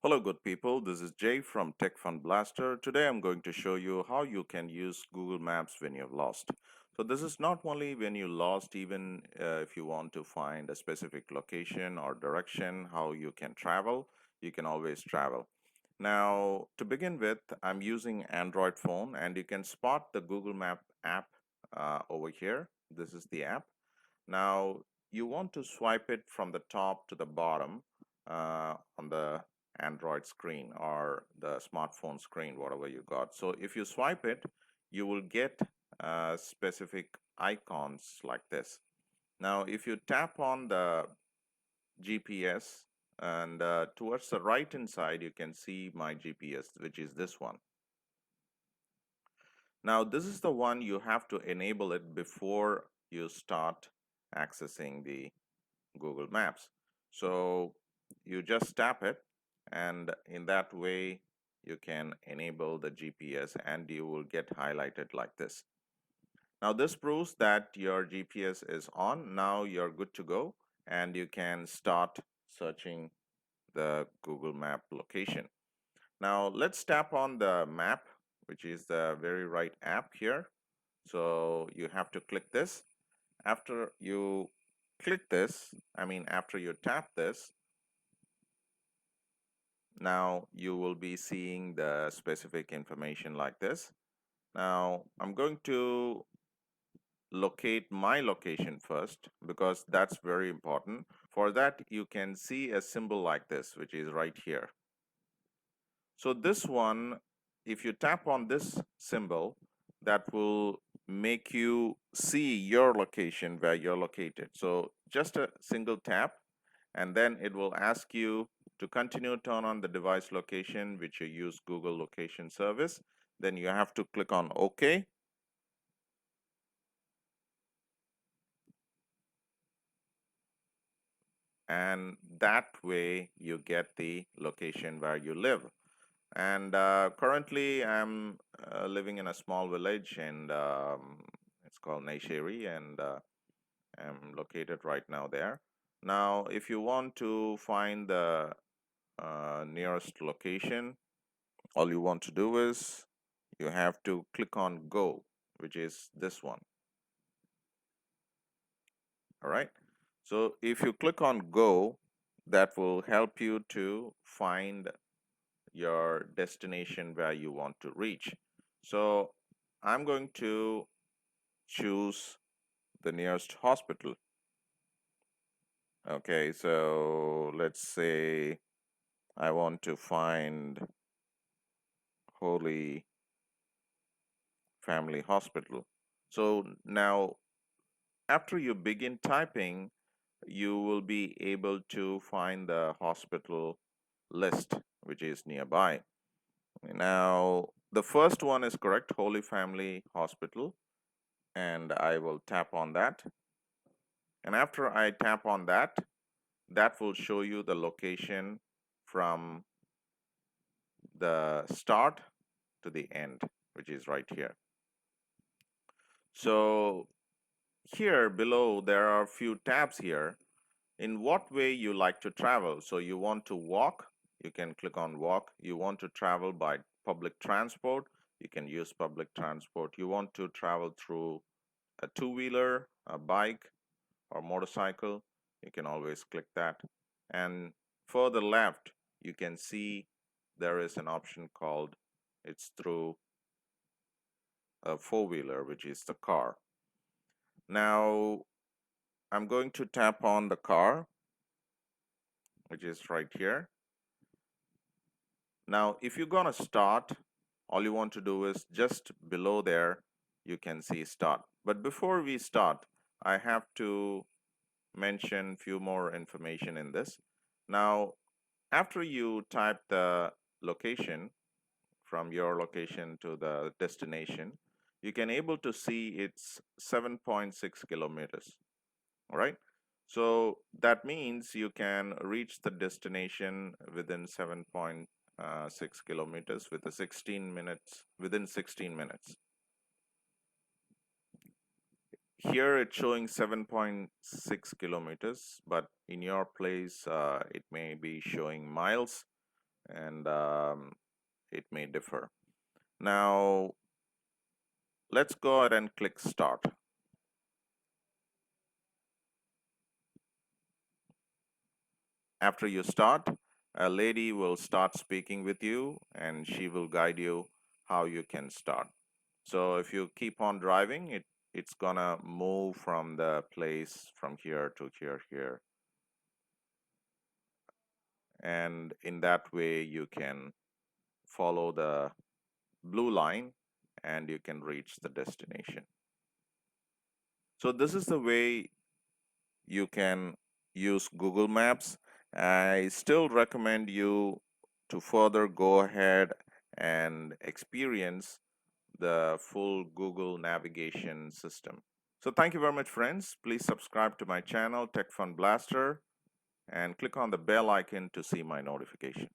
Hello, good people. This is Jay from Tech Fun Blaster. Today, I'm going to show you how you can use Google Maps when you're lost. So, this is not only when you're lost, even if you want to find a specific location or direction, how you can travel, you can always travel. Now, to begin with, I'm using Android phone, and you can spot the Google Map app over here. This is the app. Now, you want to swipe it from the top to the bottom on the Android screen or the smartphone screen, whatever you got. So if you swipe it, you will get specific icons like this. Now, if you tap on the GPS and towards the right hand side, you can see my GPS, which is this one. Now, this is the one you have to enable it before you start accessing the Google Maps. So you just tap it, and in that way, you can enable the GPS and you will get highlighted like this. Now, this proves that your GPS is on. Now you're good to go, and you can start searching the Google Map location. Now, let's tap on the map, which is the very right app here. So you have to click this. After you click this, after you tap this, now you will be seeing the specific information like this. Now I'm going to locate my location first because that's very important. For that, you can see a symbol like this, which is right here. So this one, if you tap on this symbol, that will make you see your location where you're located. So just a single tap, and then it will ask you to continue turn on the device location, which you use Google location service. Then you have to click on OK. And that way you get the location where you live. And currently I'm living in a small village, and it's called Naisheri, and I'm located right now there. Now, if you want to find the nearest location, all you want to do is you have to click on Go, which is this one. All right. So if you click on Go, that will help you to find your destination where you want to reach. So I'm going to choose the nearest hospital. Okay, so let's say I want to find Holy Family Hospital. So now, after you begin typing, you will be able to find the hospital list which is nearby. Now, the first one is correct, Holy Family Hospital, and I will tap on that. And after I tap on that, that will show you the location from the start to the end, which is right here. So here below, there are a few tabs here. In what way you like to travel? So you want to walk, you can click on walk. You want to travel by public transport, you can use public transport. You want to travel through a two-wheeler, a bike, or motorcycle, you can always click that. And further left, you can see there is an option called it's through a four-wheeler, which is the car. Now, I'm going to tap on the car, which is right here. Now, if you're going to start, all you want to do is just below there, you can see start. But before we start, I have to mention few more information in this. Now, after you type the location from your location to the destination, you can able to see it's 7.6 kilometers. All right. So that means you can reach the destination within 7.6 kilometers with a 16 minutes within 16 minutes. Here it's showing 7.6 kilometers, but in your place it may be showing miles. and it may differ. Now, let's go ahead and click start. After you start, a lady will start speaking with you and she will guide you how you can start. So if you keep on driving, it's gonna move from the place from here to here. And in that way, you can follow the blue line and you can reach the destination. So this is the way you can use Google Maps. I still recommend you to further go ahead and experience the full Google navigation system. So thank you very much, friends. Please subscribe to my channel, TechFun Blaster, and click on the bell icon to see my notification.